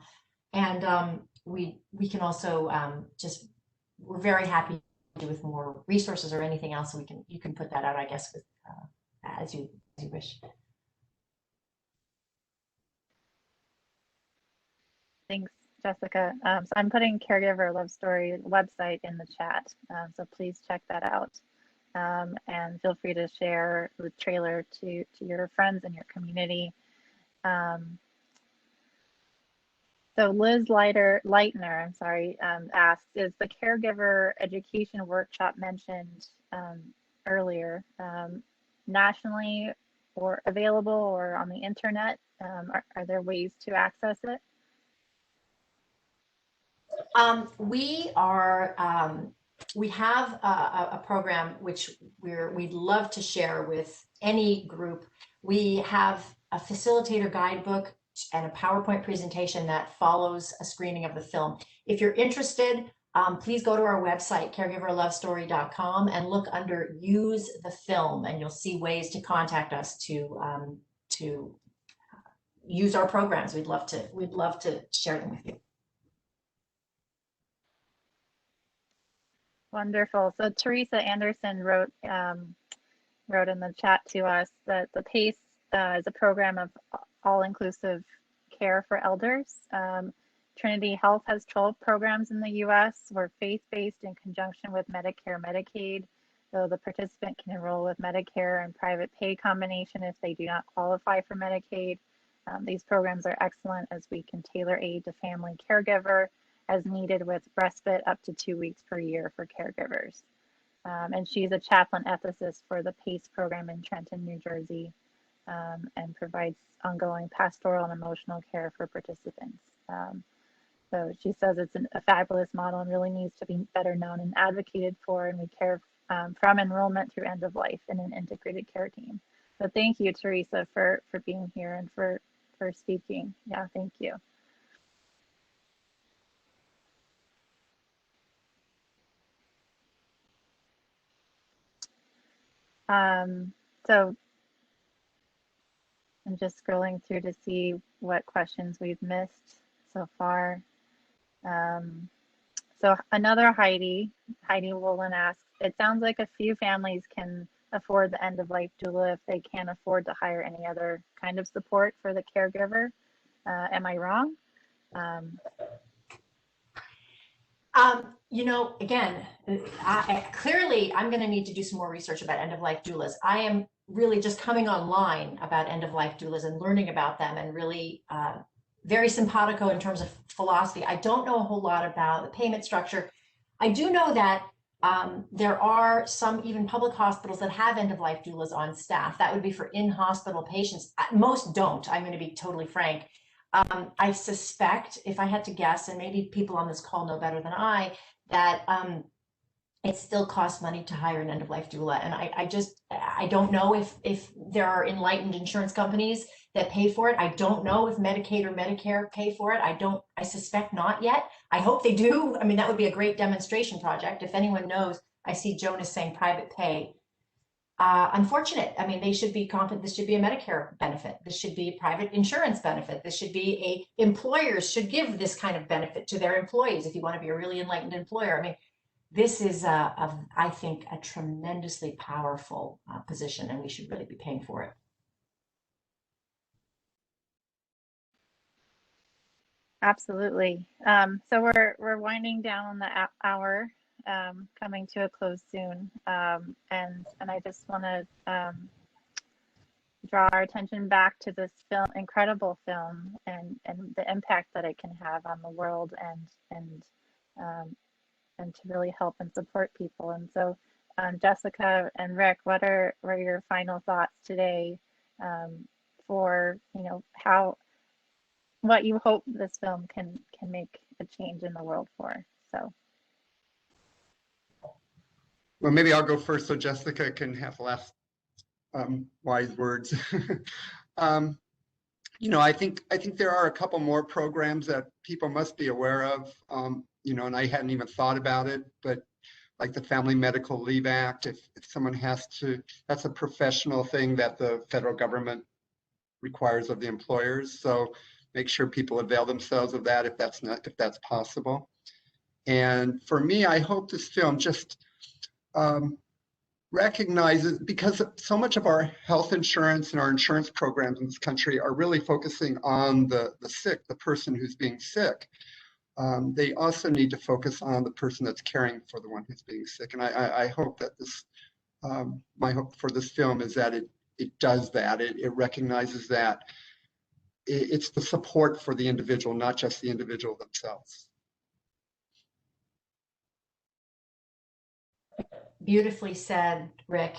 Speaker 3: and we can also we're very happy to do with more resources or anything else. So you can put that out, I guess, with as you wish.
Speaker 1: Thanks, Jessica. So I'm putting Caregiver Love Story website in the chat, so please check that out. and feel free to share the trailer to your friends and your community. So Liz Leitner, I'm sorry, asks, is the caregiver education workshop mentioned earlier nationally or available or on the internet? Are there ways to access it?
Speaker 3: We have a program which we'd love to share with any group. We have a facilitator guidebook and a PowerPoint presentation that follows a screening of the film. If you're interested, please go to our website, caregiverlovestory.com, and look under Use the Film, and you'll see ways to contact us to use our programs. We'd love to share them with you.
Speaker 1: Wonderful. So Teresa Anderson wrote in the chat to us that the PACE is a program of all-inclusive care for elders. Trinity Health has 12 programs in the US. We're faith-based in conjunction with Medicare, Medicaid, though the participant can enroll with Medicare and private pay combination if they do not qualify for Medicaid. These programs are excellent as we can tailor aid to family caregiver as needed with respite up to 2 weeks per year for caregivers. And she's a chaplain ethicist for the PACE program in Trenton, New Jersey, and provides ongoing pastoral and emotional care for participants. So she says it's a fabulous model and really needs to be better known and advocated for, and we care from enrollment through end of life in an integrated care team. So thank you, Teresa, for being here and for speaking. Yeah, thank you. So I'm just scrolling through to see what questions we've missed so far. So another Heidi Woolen asks, it sounds like a few families can afford the end-of-life doula if they can't afford to hire any other kind of support for the caregiver. Am I wrong?
Speaker 3: You know, again, clearly I'm going to need to do some more research about end-of-life doulas. I am really just coming online about end-of-life doulas and learning about them, and really very simpatico in terms of philosophy. I don't know a whole lot about the payment structure. I do know that there are some even public hospitals that have end-of-life doulas on staff. That would be for in-hospital patients. Most don't, I'm going to be totally frank. I suspect, if I had to guess, and maybe people on this call know better than I, that it still costs money to hire an end-of-life doula. And I don't know if there are enlightened insurance companies that pay for it. I don't know if Medicaid or Medicare pay for it. I suspect not yet. I hope they do. I mean, that would be a great demonstration project. If anyone knows, I see Jonas saying private pay. Unfortunate. I mean, they should be confident. This should be a Medicare benefit. This should be a private insurance benefit. This should be employers should give this kind of benefit to their employees if you want to be a really enlightened employer. I mean, this is, I think, a tremendously powerful position, and we should really be paying for it.
Speaker 1: Absolutely. So we're winding down the hour, coming to a close soon, and I just want to draw our attention back to this incredible film, and the impact that it can have on the world, and to really help and support people. And so, Jessica and Rick, what are your final thoughts today for what you hope this film can make a change in the world for? So,
Speaker 2: well, maybe I'll go first so Jessica can have the last wise words. I think there are a couple more programs that people must be aware of, and I hadn't even thought about it, but like the Family Medical Leave Act, if someone has to, that's a professional thing that the federal government requires of the employers. So make sure people avail themselves of that if that's possible. And for me, I hope this film just recognizes, because so much of our health insurance and our insurance programs in this country are really focusing on the sick, the person who's being sick. They also need to focus on the person that's caring for the one who's being sick. And I hope that this my hope for this film is that it does that. It recognizes that it's the support for the individual, not just the individual themselves.
Speaker 3: Beautifully said, Rick.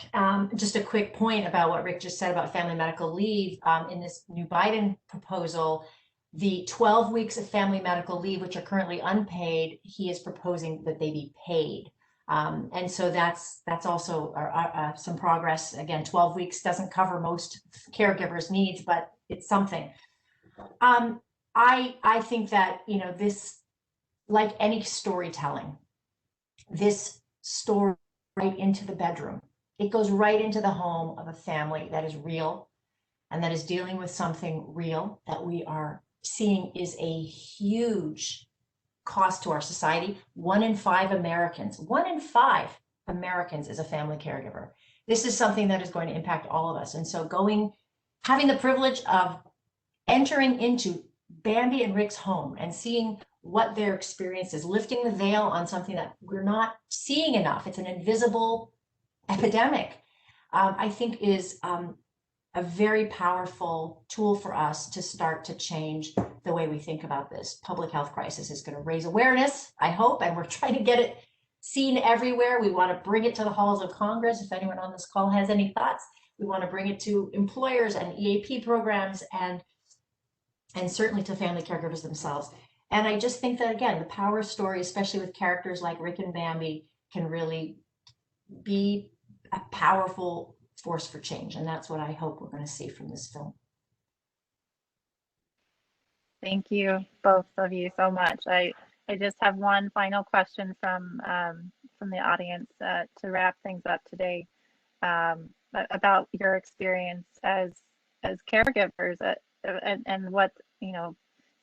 Speaker 3: Just a quick point about what Rick just said about family medical leave. In this new Biden proposal, the 12 weeks of family medical leave, which are currently unpaid, he is proposing that they be paid. And so that's also some progress. Again, 12 weeks doesn't cover most caregivers' needs, but it's something. I think that, you know, this, like any storytelling, this story right into the bedroom. It goes right into the home of a family that is real and that is dealing with something real that we are seeing is a huge cost to our society. 1 in 5 Americans is a family caregiver. This is something that is going to impact all of us. And so having the privilege of entering into Bambi and Rick's home and seeing what their experience is, lifting the veil on something that we're not seeing enough. It's an invisible epidemic, I think is a very powerful tool for us to start to change the way we think about this. Public health crisis is going to raise awareness, I hope, and we're trying to get it seen everywhere. We want to bring it to the halls of Congress. If anyone on this call has any thoughts, we want to bring it to employers and EAP programs and certainly to family caregivers themselves. And I just think that, again, the power story, especially with characters like Rick and Bambi, can really be a powerful force for change. And that's what I hope we're going to see from this film.
Speaker 1: Thank you, both of you, so much. I just have one final question from the audience to wrap things up today, about your experience as caregivers and what, you know,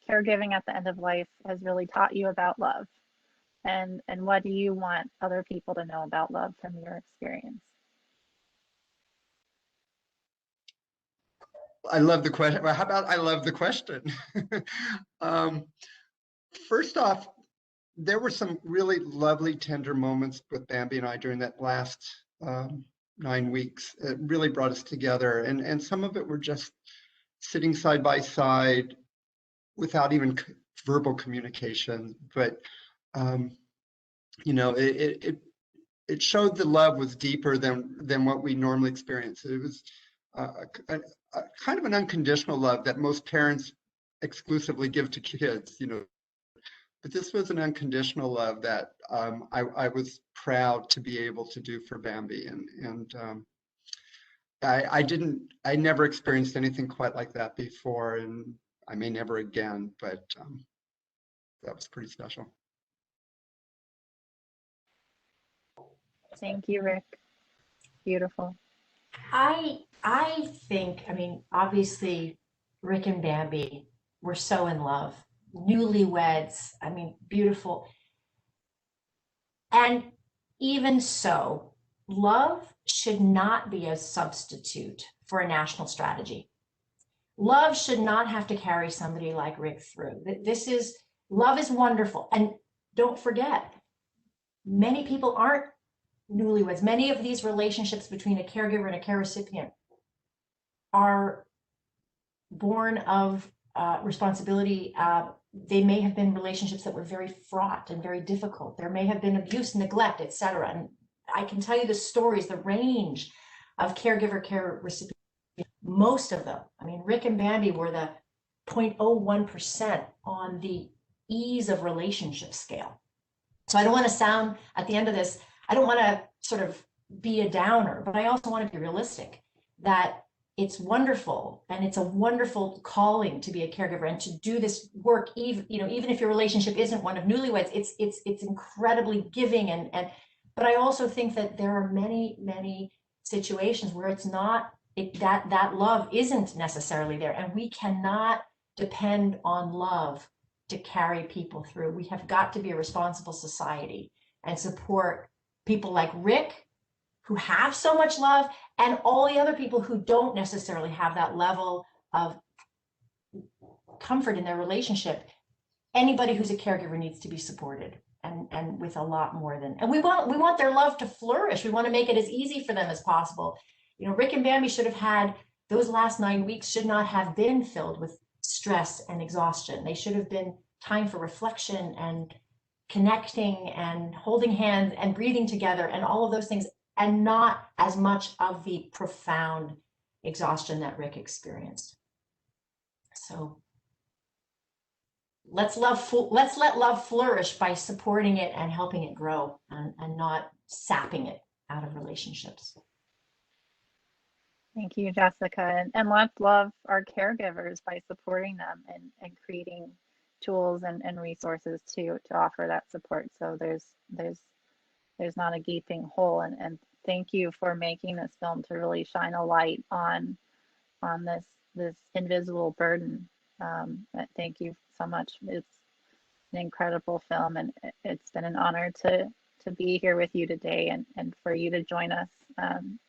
Speaker 1: caregiving at the end of life has really taught you about love, and what do you want other people to know about love from your experience?
Speaker 2: I love the question. Well, how about I love the question? First off, there were some really lovely, tender moments with Bambi and I during that last 9 weeks. It really brought us together, and some of it were just sitting side by side without even verbal communication. But you know, it showed the love was deeper than what we normally experience. It was a kind of an unconditional love that most parents exclusively give to kids, you know. But this was an unconditional love that I was proud to be able to do for Bambi, and I never experienced anything quite like that before, and I may never again, but that was pretty special.
Speaker 1: Thank you, Rick. Beautiful.
Speaker 3: I think, I mean, obviously, Rick and Bambi were so in love, newlyweds, I mean, beautiful. And even so, love should not be a substitute for a national strategy. Love should not have to carry somebody like Rick through. Love is wonderful. And don't forget, many people aren't newlyweds. Many of these relationships between a caregiver and a care recipient are born of responsibility. They may have been relationships that were very fraught and very difficult. There may have been abuse, neglect, etc. And I can tell you the stories, the range of caregiver care recipients, most of them. I mean, Rick and Bambi were the 0.01% on the ease of relationship scale. So I don't want to sound, at the end of this, I don't want to sort of be a downer, but I also want to be realistic that it's wonderful, and it's a wonderful calling to be a caregiver and to do this work, even if your relationship isn't one of newlyweds, it's incredibly giving, but I also think that there are many situations where it's not, that love isn't necessarily there, and we cannot depend on love to carry people through. We have got to be a responsible society and support people like Rick, who have so much love, and all the other people who don't necessarily have that level of comfort in their relationship. Anybody who's a caregiver needs to be supported. and with a lot more than, and we want their love to flourish. We want to make it as easy for them as possible. You know, Rick and Bambi should have had, those last 9 weeks should not have been filled with stress and exhaustion. They should have been time for reflection and connecting and holding hands and breathing together and all of those things, and not as much of the profound exhaustion that Rick experienced. So let's let love flourish by supporting it and helping it grow, and not sapping it out of relationships.
Speaker 1: Thank you, Jessica. And let's love our caregivers by supporting them and creating tools and resources to offer that support. So there's not a gaping hole. And thank you for making this film to really shine a light on this invisible burden. Thank you so much. It's an incredible film, and it's been an honor to be here with you today, and for you to join us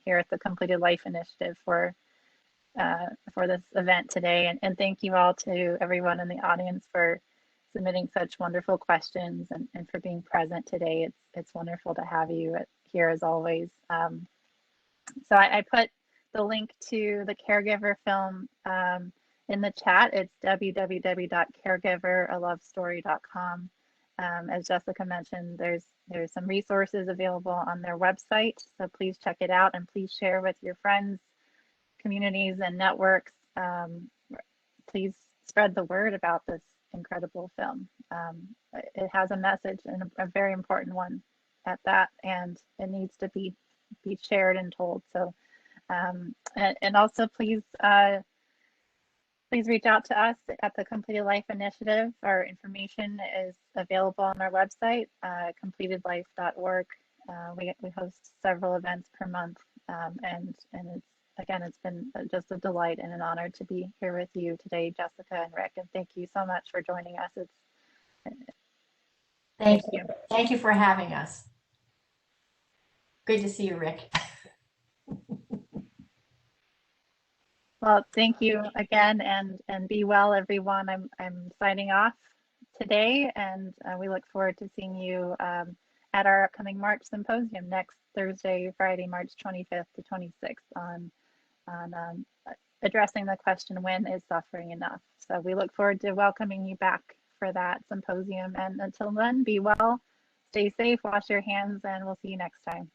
Speaker 1: here at the Completed Life Initiative for this event today. And thank you all to everyone in the audience for submitting such wonderful questions and for being present today. It's wonderful to have you here as always. So I put the link to the Caregiver film in the chat. It's www.caregiveralovestory.com. As Jessica mentioned, there's some resources available on their website, so please check it out, and please share with your friends, communities, and networks. Please spread the word about this incredible film. It has a message, and a very important one at that, and it needs to be shared and told. So and also please reach out to us at the Completed Life Initiative. Our information is available on our website, completedlife.org. We host several events per month, and it's been just a delight and an honor to be here with you today, Jessica and Rick. And thank you so much for joining us.
Speaker 3: Thank you. Thank you for having us. Good to see you, Rick.
Speaker 1: Well, thank you again, and be well, everyone. I'm signing off today, and we look forward to seeing you at our upcoming March symposium next Thursday, Friday, March 25th to 26th on addressing the question, when is suffering enough? So we look forward to welcoming you back for that symposium. And until then, be well, stay safe, wash your hands, and we'll see you next time.